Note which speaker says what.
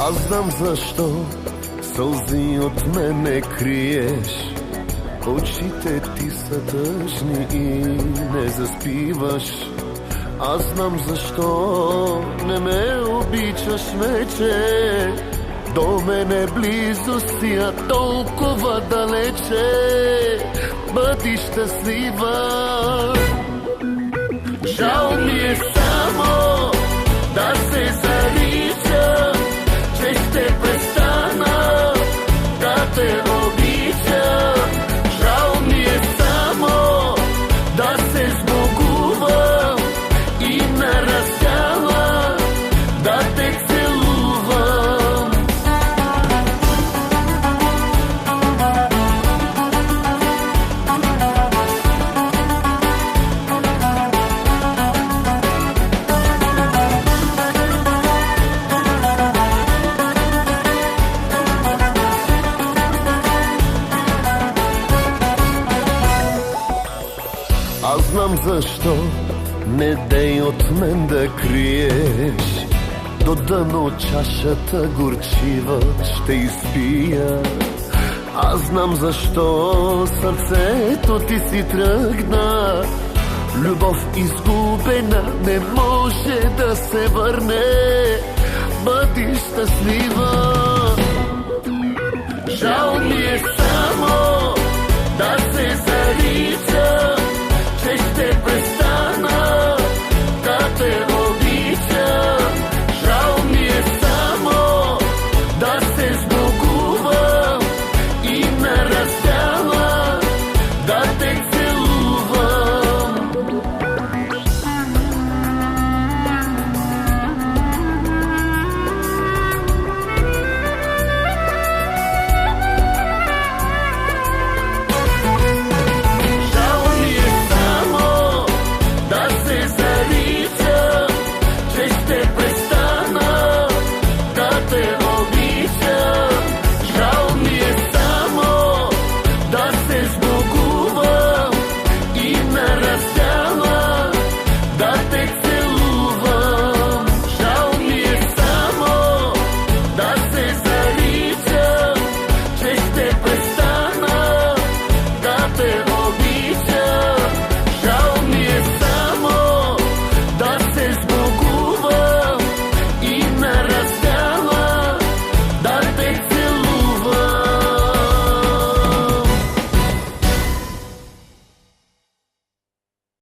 Speaker 1: Аз знам защо сълзи от мене криеш. Очите ти са тъжни и не заспиваш. Аз знам защо не ме обичаш вече. До мене близо си, а толкова далече. Бъди щастлива. Жал ми е само да се зарича, че ще престана да те обича. Жал ми е само да се сбогувам и на раздяла да те целувам. Аз знам защо не дей от мен да криеш. До дъно чашата горчива ще изпия. Аз знам защо сърцето ти си тръгна. Любов изгубена не може да се върне. Бъди щастлива.